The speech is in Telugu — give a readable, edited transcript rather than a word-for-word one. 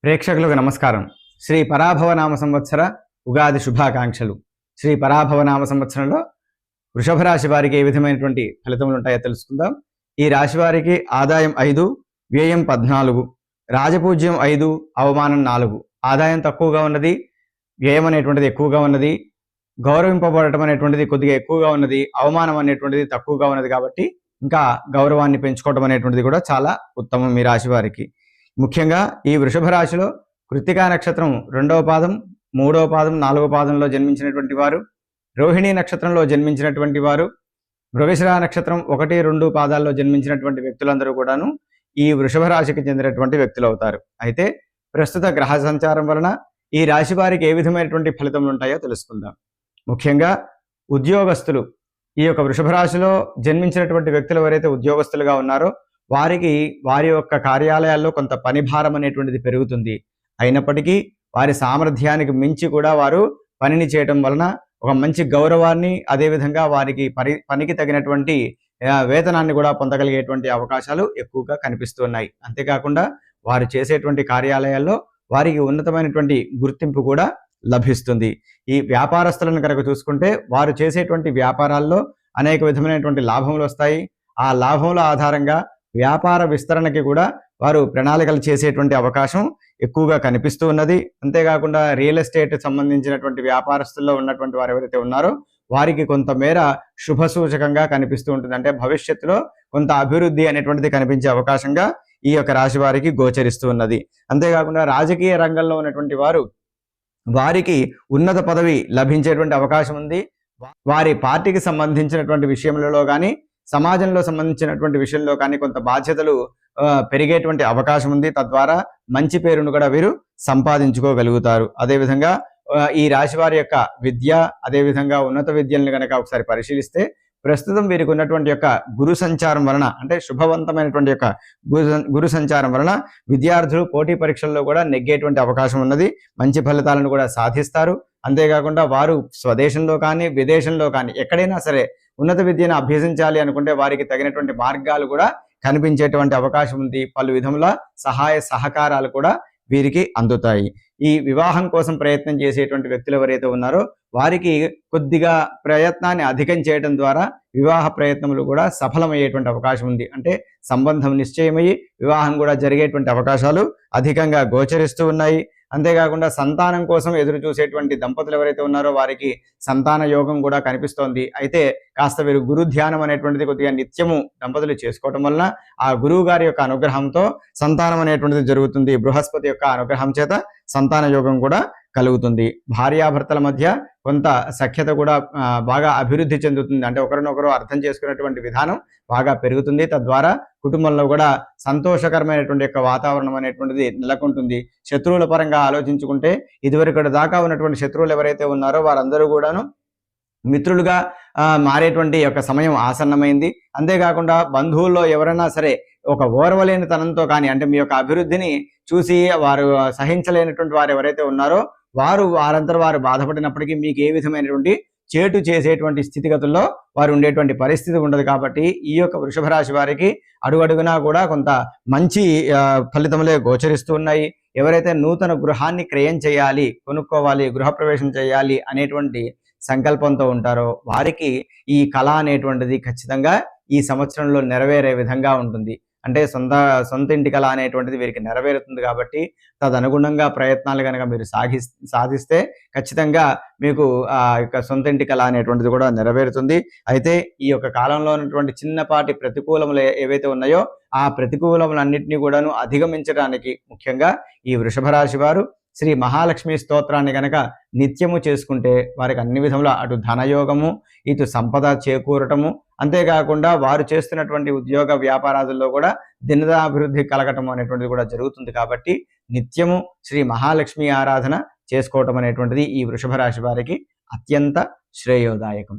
ప్రేక్షకులకు నమస్కారం. శ్రీ పరాభవనామ సంవత్సర ఉగాది శుభాకాంక్షలు. శ్రీ పరాభవనామ సంవత్సరంలో వృషభ రాశి వారికి ఏ విధమైనటువంటి ఫలితములు ఉంటాయో తెలుసుకుందాం. ఈ రాశి వారికి ఆదాయం 5, వ్యయం 14, రాజపూజ్యం 5, అవమానం 4. ఆదాయం తక్కువగా ఉన్నది, వ్యయం అనేటువంటిది ఎక్కువగా ఉన్నది, గౌరవింపబడటం అనేటువంటిది కొద్దిగా ఎక్కువగా ఉన్నది, అవమానం అనేటువంటిది తక్కువగా ఉన్నది. కాబట్టి ఇంకా గౌరవాన్ని పెంచుకోవడం అనేటువంటిది కూడా చాలా ఉత్తమం ఈ రాశి వారికి. ముఖ్యంగా ఈ వృషభ రాశిలో కృత్తికా నక్షత్రం 2వ పాదం, 3వ పాదం, 4వ పాదంలో జన్మించినటువంటి వారు, రోహిణీ నక్షత్రంలో జన్మించినటువంటి వారు, మృగశిర నక్షత్రం 1, 2 పాదాల్లో జన్మించినటువంటి వ్యక్తులందరూ కూడాను ఈ వృషభ రాశికి చెందినటువంటి వ్యక్తులు అవుతారు. అయితే ప్రస్తుత గ్రహ సంచారం వలన ఈ రాశి వారికి ఏ విధమైనటువంటి ఫలితములు ఉంటాయో తెలుసుకుందాం. ముఖ్యంగా ఉద్యోగస్తులు, ఈ యొక్క వృషభ రాశిలో జన్మించినటువంటి వ్యక్తులు ఎవరైతే ఉద్యోగస్తులుగా ఉన్నారో వారికి వారి యొక్క కార్యాలయాల్లో కొంత పని భారం అనేటువంటిది పెరుగుతుంది. అయినప్పటికీ వారి సామర్థ్యానికి మించి కూడా వారు పనిని చేయటం వలన ఒక మంచి గౌరవాన్ని, అదేవిధంగా వారికి పనికి తగినటువంటి వేతనాన్ని కూడా పొందగలిగేటువంటి అవకాశాలు ఎక్కువగా కనిపిస్తున్నాయి. అంతేకాకుండా వారు చేసేటువంటి కార్యాలయాల్లో వారికి ఉన్నతమైనటువంటి గుర్తింపు కూడా లభిస్తుంది. ఈ వ్యాపారస్తులను కనుక చూసుకుంటే వారు చేసేటువంటి వ్యాపారాల్లో అనేక విధమైనటువంటి లాభములు వస్తాయి. ఆ లాభముల ఆధారంగా వ్యాపార విస్తరణకి కూడా వారు ప్రణాళికలు చేసేటువంటి అవకాశం ఎక్కువగా కనిపిస్తూ ఉన్నది. అంతేకాకుండా రియల్ ఎస్టేట్ సంబంధించినటువంటి వ్యాపారస్తుల్లో ఉన్నటువంటి వారు ఎవరైతే ఉన్నారో వారికి కొంతమేర శుభ సూచకంగా కనిపిస్తూ ఉంటుంది. అంటే భవిష్యత్తులో కొంత అభివృద్ధి అనేటువంటిది కనిపించే అవకాశంగా ఈ యొక్క రాశి వారికి గోచరిస్తూ ఉన్నది. అంతేకాకుండా రాజకీయ రంగంలో ఉన్నటువంటి వారికి ఉన్నత పదవి లభించేటువంటి అవకాశం ఉంది. వారి పార్టీకి సంబంధించినటువంటి విషయములలో కానీ, సమాజంలో సంబంధించినటువంటి విషయంలో కానీ కొంత బాధ్యతలు పెరిగేటువంటి అవకాశం ఉంది. తద్వారా మంచి పేరును కూడా వీరు సంపాదించుకోగలుగుతారు. అదేవిధంగా ఈ రాశి వారి యొక్క విద్య, అదేవిధంగా ఉన్నత విద్యలను కనుక ఒకసారి పరిశీలిస్తే ప్రస్తుతం వీరికి ఉన్నటువంటి యొక్క గురు సంచారం వలన, అంటే శుభవంతమైనటువంటి యొక్క గురు సంచారం వలన విద్యార్థులు పోటీ పరీక్షల్లో కూడా నెగ్గేటువంటి అవకాశం ఉన్నది. మంచి ఫలితాలను కూడా సాధిస్తారు. అంతేకాకుండా వారు స్వదేశంలో కానీ, విదేశంలో కానీ ఎక్కడైనా సరే ఉన్నత విద్యను అభ్యసించాలి అనుకుంటే వారికి తగినటువంటి మార్గాలు కూడా కనిపించేటువంటి అవకాశం ఉంది. పలు విధముల సహాయ సహకారాలు కూడా వీరికి అందుతాయి. ఈ వివాహం కోసం ప్రయత్నం చేసేటువంటి వ్యక్తులు ఎవరైతే ఉన్నారో వారికి కొద్దిగా ప్రయత్నాన్ని అధికం చేయడం ద్వారా వివాహ ప్రయత్నములు కూడా సఫలమయ్యేటువంటి అవకాశం ఉంది. అంటే సంబంధం నిశ్చయమయ్యి వివాహం కూడా జరిగేటువంటి అవకాశాలు అధికంగా గోచరిస్తూ ఉన్నాయి. అంతేకాకుండా సంతానం కోసం ఎదురు చూసేటువంటి దంపతులు ఎవరైతే ఉన్నారో వారికి సంతాన యోగం కూడా కనిపిస్తోంది. అయితే కాస్త వీరు గురు ధ్యానం అనేటువంటిది కొద్దిగా నిత్యము దంపతులు చేసుకోవటం వలన ఆ గురువు గారి యొక్క అనుగ్రహంతో సంతానం అనేటువంటిది జరుగుతుంది. బృహస్పతి యొక్క అనుగ్రహం చేత సంతాన యోగం కూడా కలుగుతుంది. భార్యాభర్తల మధ్య కొంత సఖ్యత కూడా బాగా అభివృద్ధి చెందుతుంది. అంటే ఒకరినొకరు అర్థం చేసుకునేటువంటి విధానం బాగా పెరుగుతుంది. తద్వారా కుటుంబంలో కూడా సంతోషకరమైనటువంటి యొక్క వాతావరణం అనేటువంటిది నెలకొంటుంది. శత్రువుల పరంగా ఆలోచించుకుంటే ఇదివరకు దాకా ఉన్నటువంటి శత్రువులు ఎవరైతే ఉన్నారో వారందరూ కూడాను మిత్రులుగా మారేటువంటి యొక్క సమయం ఆసన్నమైంది. అంతేకాకుండా బంధువుల్లో ఎవరైనా సరే ఒక ఓర్వలేని తనంతో కానీ, అంటే మీ యొక్క అభివృద్ధిని చూసి వారు సహించలేనటువంటి వారు ఎవరైతే ఉన్నారో వారంతా వారు బాధపడినప్పటికీ మీకు ఏ విధమైనటువంటి చేటు చేసేటువంటి స్థితిగతుల్లో వారు ఉండేటువంటి పరిస్థితి ఉండదు. కాబట్టి ఈ యొక్క వృషభ రాశి వారికి అడుగడుగునా కూడా కొంత మంచి ఫలితములే గోచరిస్తూ ఉన్నాయి. ఎవరైతే నూతన గృహాన్ని క్రయం చేయాలి, కొనుక్కోవాలి, గృహప్రవేశం చేయాలి అనేటువంటి సంకల్పంతో ఉంటారో వారికి ఈ కళ అనేటువంటిది ఖచ్చితంగా ఈ సంవత్సరంలో నెరవేరే విధంగా ఉంటుంది. అంటే సొంత ఇంటి కళ అనేటువంటిది వీరికి నెరవేరుతుంది. కాబట్టి తదనుగుణంగా ప్రయత్నాలు కనుక మీరు సాధిస్తే ఖచ్చితంగా మీకు ఆ యొక్క సొంత ఇంటి కళ అనేటువంటిది కూడా నెరవేరుతుంది. అయితే ఈ యొక్క కాలంలో ఉన్నటువంటి చిన్నపాటి ప్రతికూలములు ఏవైతే ఉన్నాయో ఆ ప్రతికూలములన్నింటినీ కూడాను అధిగమించడానికి ముఖ్యంగా ఈ వృషభ రాశి వారు శ్రీ మహాలక్ష్మి స్తోత్రాన్ని గనక నిత్యము చేసుకుంటే వారికి అన్ని విధముల అటు ధనయోగము, ఇటు సంపద చేకూరటము, అంతేకాకుండా వారు చేస్తున్నటువంటి ఉద్యోగ వ్యాపారాదుల్లో కూడా దినదాభివృద్ధి కలగటం అనేటువంటిది కూడా జరుగుతుంది. కాబట్టి నిత్యము శ్రీ మహాలక్ష్మి ఆరాధన చేసుకోవటం అనేటువంటిది ఈ వృషభ రాశి వారికి అత్యంత శ్రేయోదాయకం.